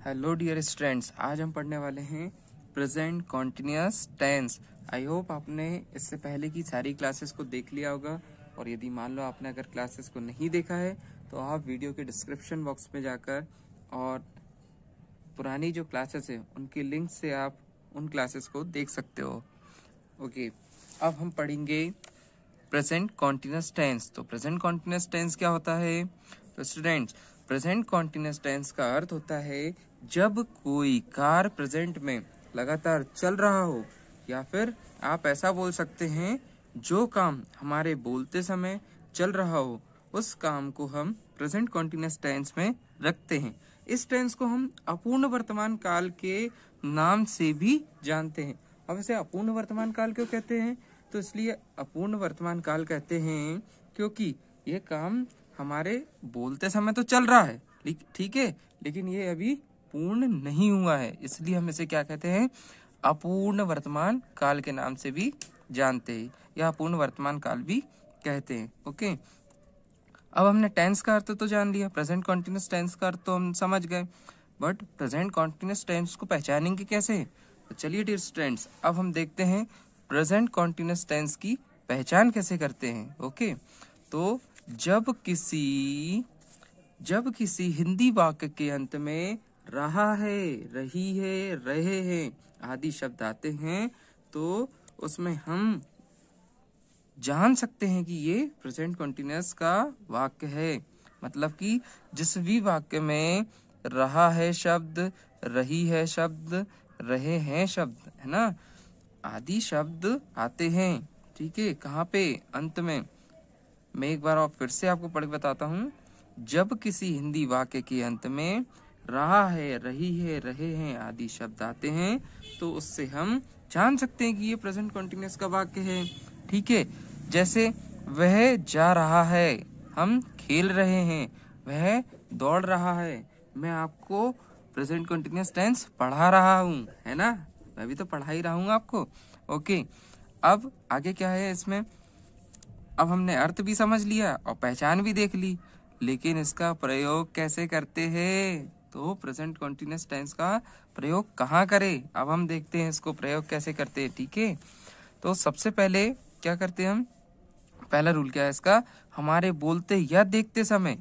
Hello dear students, आज हम पढ़ने वाले हैं present continuous tense. I hope आपने इससे पहले की सारी क्लासेस को देख लिया होगा, और यदि मान लो आपने अगर क्लासेस को नहीं देखा है तो आप वीडियो के डिस्क्रिप्शन बॉक्स में जाकर और पुरानी जो क्लासेस है उनकी लिंक से आप उन क्लासेस को देख सकते हो। ओके, अब हम पढ़ेंगे प्रेजेंट कॉन्टिन्यूअस टेंस। तो प्रेजेंट कॉन्टिन्यूअस टेंस क्या होता है? तो स्टूडेंट्स, प्रेजेंट कॉन्टिन्यूअस टेंस का अर्थ होता है जब कोई कार्य प्रेजेंट में लगातार चल रहा हो, या फिर आप ऐसा बोल सकते हैं जो काम हमारे बोलते समय चल रहा हो उस काम को हम प्रेजेंट कॉन्टिन्यूअस टेंस में रखते हैं। इस टेंस को हम अपूर्ण वर्तमान काल के नाम से भी जानते हैं। अब इसे अपूर्ण वर्तमान काल क्यों कहते हैं? तो इसलिए अपूर्ण वर्तमान काल कहते हैं क्योंकि ये काम हमारे बोलते समय तो चल रहा है, ठीक है, लेकिन ये अभी पूर्ण नहीं हुआ है, इसलिए हम इसे क्या कहते हैं? अपूर्ण वर्तमान काल के नाम से भी जानते हैं, या अपूर्ण वर्तमान काल भी कहते हैं। ओके, अब हमने टेंस का अर्थ तो जान लिया, प्रेजेंट कॉन्टिन्यूअस टेंस का अर्थ तो हम समझ गए, बट प्रेजेंट कॉन्टिन्यूअस टेंस को पहचानेंगे कैसे? तो चलिए डियर स्टूडेंट्स, अब हम देखते हैं प्रेजेंट कॉन्टिन्यूअस टेंस की पहचान कैसे करते हैं। ओके, तो जब किसी हिंदी वाक्य के अंत में रहा है, रही है, रहे हैं आदि शब्द आते हैं तो उसमें हम जान सकते हैं कि ये प्रेजेंट कॉन्टिन्यूअस का वाक्य है। मतलब कि जिस भी वाक्य में रहा है शब्द, रही है शब्द, रहे हैं शब्द, है ना, आदि शब्द आते हैं, ठीक है, कहाँ पे? अंत में। मैं एक बार और फिर से आपको पढ़ के बताता हूँ। जब किसी हिंदी वाक्य के अंत में रहा है, रही है, रहे हैं आदि शब्द आते हैं तो उससे हम जान सकते हैं कि ये प्रेजेंट कॉन्टिन्यूअस का वाक्य है, ठीक है। जैसे वह जा रहा है, हम खेल रहे हैं, वह दौड़ रहा है, मैं आपको प्रेजेंट कॉन्टिन्यूअस टेंस पढ़ा रहा हूँ, है ना, मैं भी तो पढ़ा ही रहा हूँ आपको। ओके, अब आगे क्या है इसमें? अब हमने अर्थ भी समझ लिया और पहचान भी देख ली, लेकिन इसका प्रयोग कैसे करते हैं? तो प्रेजेंट कॉन्टिन्यूअस टेंस का प्रयोग कहाँ करें? अब हम देखते हैं इसको प्रयोग कैसे करते हैं, ठीक है। तो सबसे पहले क्या करते हैं हम? पहला रूल क्या है इसका? हमारे बोलते या देखते समय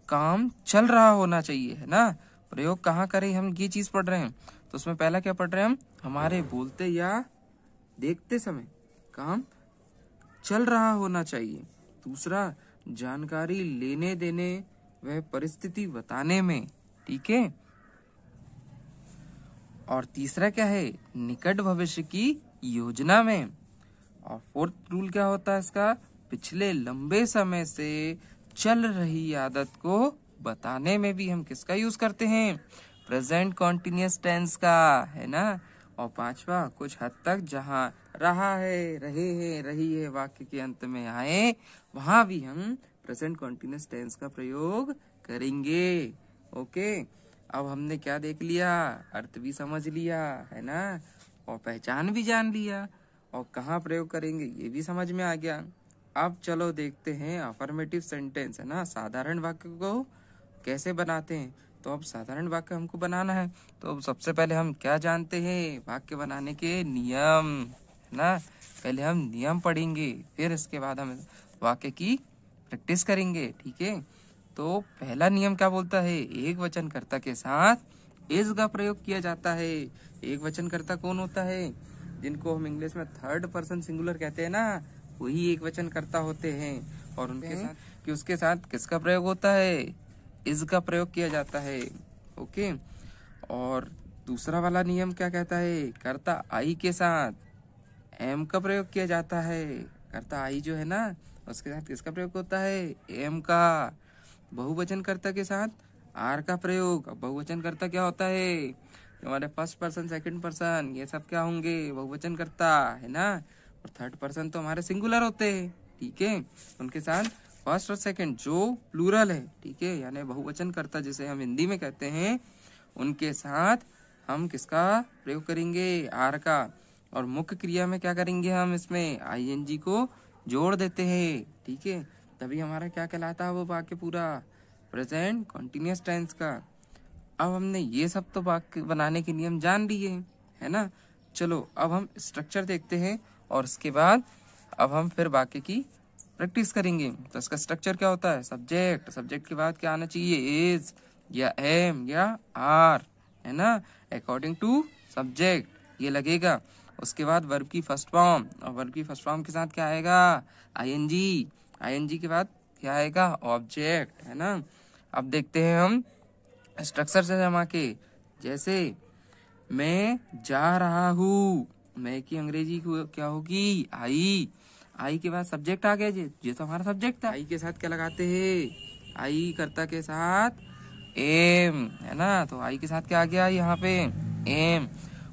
काम चल रहा होना चाहिए, है ना। प्रयोग कहाँ करें, हम ये चीज पढ़ रहे हैं। तो उसमें पहला क्या पढ़ रहे हैं हम? हमारे बोलते या देखते समय काम चल रहा होना चाहिए। दूसरा, जानकारी लेने देने वह परिस्थिति बताने में, ठीक है। और तीसरा क्या है? निकट भविष्य की योजना में। और फोर्थ रूल क्या होता है इसका? पिछले लंबे समय से चल रही आदत को बताने में भी हम किसका यूज करते हैं? प्रेजेंट कॉन्टिन्यूअस टेंस का, है ना। और पांचवा, कुछ हद तक जहाँ रहा है, रहे हैं, रही है वाक्य के अंत में आए वहां भी हम प्रेजेंट कॉन्टिन्यूअस टेंस का प्रयोग करेंगे। ओके, अब हमने क्या देख लिया? अर्थ भी समझ लिया, है ना, और पहचान भी जान लिया, और कहाँ प्रयोग करेंगे ये भी समझ में आ गया। अब चलो देखते हैं अफर्मेटिव सेंटेंस, है ना, साधारण वाक्य को कैसे बनाते हैं। तो अब साधारण वाक्य हमको बनाना है, तो सबसे पहले हम क्या जानते हैं? वाक्य बनाने के नियम, है ना। पहले हम नियम पढ़ेंगे, फिर इसके बाद हम वाक्य की प्रैक्टिस करेंगे, ठीक है। तो पहला नियम क्या बोलता है? एक वचनकर्ता के साथ इज का प्रयोग किया जाता है। एक वचनकर्ता कौन होता है? जिनको हम इंग्लिश में थर्ड पर्सन सिंगुलर कहते हैं ना, वही एक वचनकर्ता होते हैं। और उनके साथ कि उसके साथ किसका प्रयोग होता है? इज का प्रयोग किया जाता है। ओके, और दूसरा वाला नियम क्या कहता है? कर्ता आई के साथ एम का प्रयोग किया जाता है। कर्ता आई जो है ना, उसके साथ किसका प्रयोग होता है? एम का। बहुवचनकर्ता के साथ आर का प्रयोग। बहुवचनकर्ता क्या होता है? हमारे फर्स्ट पर्सन, सेकंड पर्सन, ये सब क्या होंगे? बहुवचनकर्ता, है ना। और थर्ड पर्सन तो हमारे सिंगुलर होते हैं, ठीक है। उनके साथ फर्स्ट और सेकंड जो प्लूरल है, ठीक है, यानी बहुवचनकर्ता जिसे हम हिंदी में कहते हैं, उनके साथ हम किसका प्रयोग करेंगे? आर का। और मुख्य क्रिया में क्या करेंगे हम? इसमें आईएनजी को जोड़ देते हैं, ठीक है। तभी हमारा क्या कहलाता है वो वाक्य पूरा? प्रेजेंट कॉन्टिन्यूअस टेंस का। अब हमने ये सब तो वाक्य बनाने के नियम जान लिए है ना। चलो अब हम स्ट्रक्चर देखते हैं और उसके बाद अब हम फिर वाक्य की प्रैक्टिस करेंगे। तो इसका स्ट्रक्चर क्या होता है, सब्जेक्ट, सब्जेक्ट के बाद क्या आना चाहिए, इज या एम या आर, है ना, अकॉर्डिंग टू सब्जेक्ट ये लगेगा। उसके बाद वर्ब की फर्स्ट फॉर्म, और वर्ब की फर्स्ट फॉर्म के साथ क्या आएगा, आईएनजी, आईएनजी के बाद क्या आएगा, ऑब्जेक्ट, है ना। अब देखते हैं हम स्ट्रक्चर से जमा के, जैसे मैं जा रहा हूँ, मैं की अंग्रेजी क्या होगी, आई, आई के बाद सब्जेक्ट आ गया जी, ये तो हमारा सब्जेक्ट था। आई के साथ क्या लगाते हैं, आई कर्ता के साथ एम, है ना। तो आई के साथ क्या आ गया यहाँ पे, एम,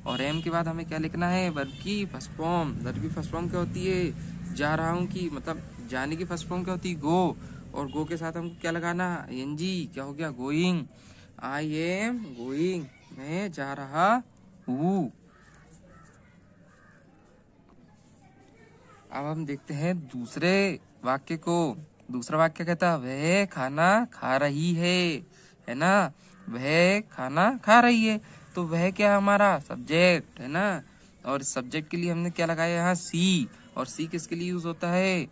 और एम के बाद हमें क्या लिखना है, वर्ब की फर्स्ट फॉर्म। वर्ब की फर्स्ट फॉर्म क्या होती है, जा रहा हूँ की मतलब जाने की फर्स्ट फॉर्म क्या होती है, गो, और गो के साथ हमको क्या लगाना, एनजी, क्या हो गया, गोइंग, आई एम गोइंग, मैं जा रहा हूँ। अब हम देखते हैं दूसरे वाक्य को। दूसरा वाक्य कहता है वह खाना खा रही है ना, वह खाना खा रही है। तो वह क्या है, हमारा सब्जेक्ट, है ना। और सब्जेक्ट के लिए हमने क्या लगाया यहाँ, सी, और सी किसके लिए यूज होता है,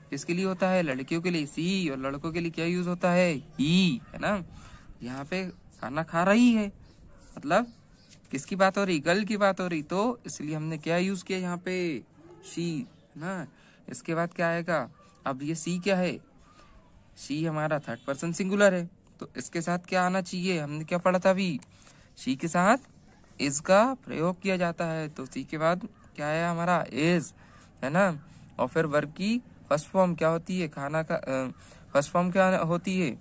किसके लिए होता है, लड़कियों के लिए सी, और लड़कों के लिए क्या यूज होता है, ही, है ना। यहाँ पे खाना खा रही है मतलब किसकी बात हो रही, गर्ल की बात हो रही, तो इसलिए हमने क्या यूज किया यहाँ पे, शी, ना। इसके बाद क्या आएगा, अब ये सी क्या है, सी हमारा थर्ड पर्सन सिंगुलर है, तो इसके साथ क्या आना चाहिए, हमने क्या पढ़ा था अभी, सी के साथ इज का प्रयोग किया जाता है। तो सी के बाद क्या है हमारा, इज, है ना। और फिर वर्ब की फर्स्ट फॉर्म क्या होती है, खाना का फर्स्ट फॉर्म क्या होती है,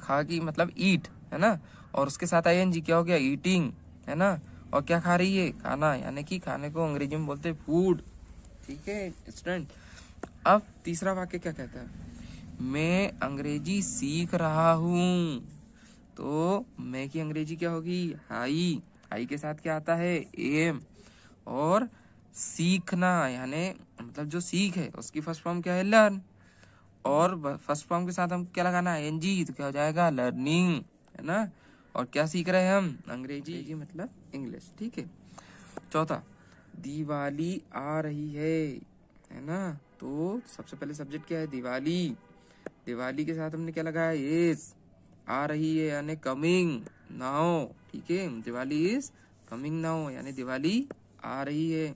खा की मतलब ईट, है ना। और उसके साथ आईएनजी क्या हो गया, ईटिंग, है ना। और क्या खा रही है, खाना, यानी कि खाने को अंग्रेजी में बोलते हैं फूड, ठीक है स्टूडेंट। अब तीसरा वाक्य क्या कहता है, मैं अंग्रेजी सीख रहा हूँ। तो मैं की अंग्रेजी क्या होगी, आई, आई के साथ क्या आता है, एम, और सीखना यानी मतलब जो सीख है उसकी फर्स्ट फॉर्म क्या है, लर्न, और फर्स्ट फॉर्म के साथ हम क्या लगाना है, एनजी, तो क्या हो जाएगा, लर्निंग, है ना। और क्या सीख रहे हैं हम, अंग्रेजी मतलब इंग्लिश, ठीक है। चौथा, दिवाली आ रही है ना। तो सबसे पहले सब्जेक्ट क्या है, दिवाली, दिवाली के साथ हमने क्या लगाया, इज, आ रही है यानी कमिंग नाउ, ठीक है, दिवाली इज कमिंग नाउ यानी दिवाली आ रही है।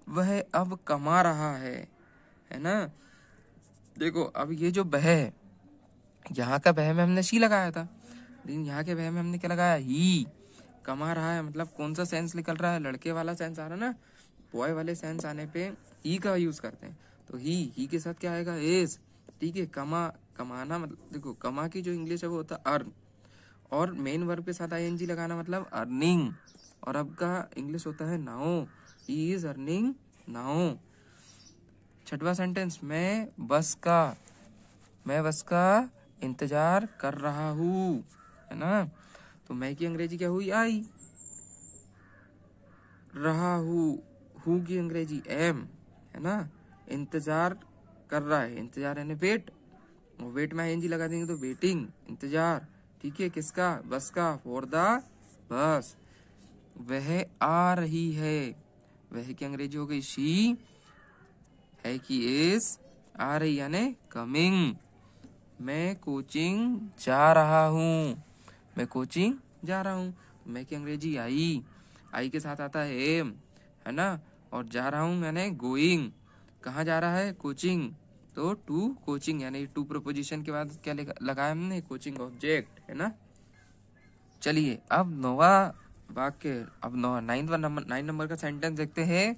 वह अब कमा रहा है ना। देखो अब ये जो वह है, यहाँ का वह में हमने सी लगाया था, लेकिन यहाँ के वह में हमने क्या लगाया, ही, कमा रहा है मतलब कौन सा सेंस निकल रहा है, लड़के वाला सेंस आ रहा है ना, बॉय वाले सेंस आने पे ही का यूज करते हैं। तो ही के साथ क्या आएगा, इज, ठीक है। कमा, कमाना मतलब देखो कमा की जो इंग्लिश है वो होता है अर्न, और मेन वर्ब के साथ आईएनजी लगाना मतलब अर्निंग, और अब का इंग्लिश होता है now, he is earning now. छठवां सेंटेंस, मैं बस का इंतजार कर रहा हूँ, है ना। तो मैं की अंग्रेजी क्या हुई, आई, रहा हूँ की अंग्रेजी एम, है ना। इंतजार कर रहा है, इंतजार यानी वेट, और वेट में आईएनजी लगा देंगे तो वेटिंग, इंतजार, ठीक है, किसका, बस का, फॉर द बस। वह आ रही है, वह की अंग्रेजी हो गई शी, है कि इज, आ रही यानी कमिंग। मैं कोचिंग जा रहा हूँ, मैं कोचिंग जा रहा हूँ, मैं की अंग्रेजी आई के साथ आता है एम, है ना। और जा रहा हूँ यानी गोइंग, कहाँ जा रहा है, कोचिंग, तो टू कोचिंग यानी टू प्रपोजिशन के बाद क्या लगाया हमने, कोचिंग ऑब्जेक्ट, है ना। चलिए अब नौवा वाक्य, अब नाइन नंबर का सेंटेंस देखते हैं।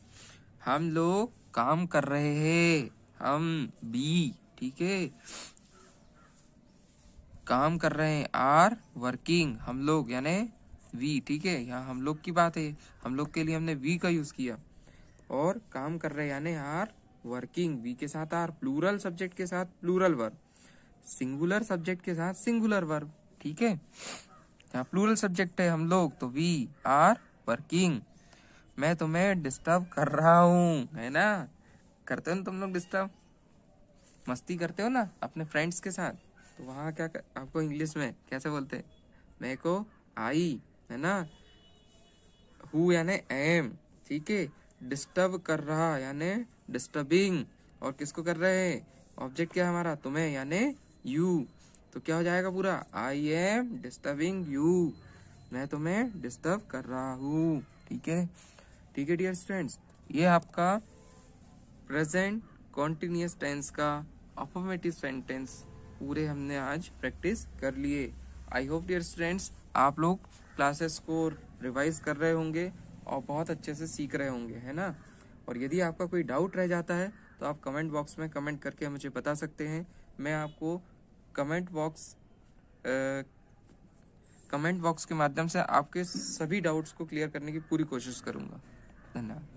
हम लोग काम कर रहे हैं, हम बी, ठीक है, काम कर रहे हैं, आर वर्किंग, हम लोग यानी वी, ठीक है, यहाँ हम लोग की बात है, हम लोग के लिए हमने वी का यूज किया, और काम कर रहे हैं यानी आर वर्किंग, वी के साथ आर, प्लूरल सब्जेक्ट के साथ प्लूरल वर्ब, सिंगुलर सब्जेक्ट के साथ सिंगुलर वर्ब, ठीक है। यहाँ प्लूरल सब्जेक्ट है हम लोग, तो वी आर वर्किंग। मैं तुम्हें डिस्टर्ब कर रहा हूँ, है ना, करते हो ना तुम लोग डिस्टर्ब, मस्ती करते हो ना अपने फ्रेंड्स के साथ, तो वहाँ क्या आपको इंग्लिश में कैसे बोलते हैं, मैं को आई, है ना। हु यानी एम, ठीक है। डिस्टर्ब कर रहा यानी डिस्टर्बिंग, और किसको कर रहे हैं, ऑब्जेक्ट क्या है हमारा, तुम्हें यानी यू। तो क्या हो जाएगा पूरा, आई एम डिस्टर्बिंग यू, मैं तुम्हें डिस्टर्ब कर रहा हूँ, ठीक है। ठीक है डियर स्टूडेंट्स, ये आपका प्रेजेंट कॉन्टिन्यूअस टेंस का अफर्मेटिव सेंटेंस पूरे हमने आज प्रैक्टिस कर लिए। आई होप डियर स्टूडेंट्स आप लोग क्लासेस को रिवाइज कर रहे होंगे और बहुत अच्छे से सीख रहे होंगे, है ना। और यदि आपका कोई डाउट रह जाता है तो आप कमेंट बॉक्स में कमेंट करके मुझे बता सकते हैं। मैं आपको कमेंट बॉक्स के माध्यम से आपके सभी डाउट्स को क्लियर करने की पूरी कोशिश करूंगा। धन्यवाद।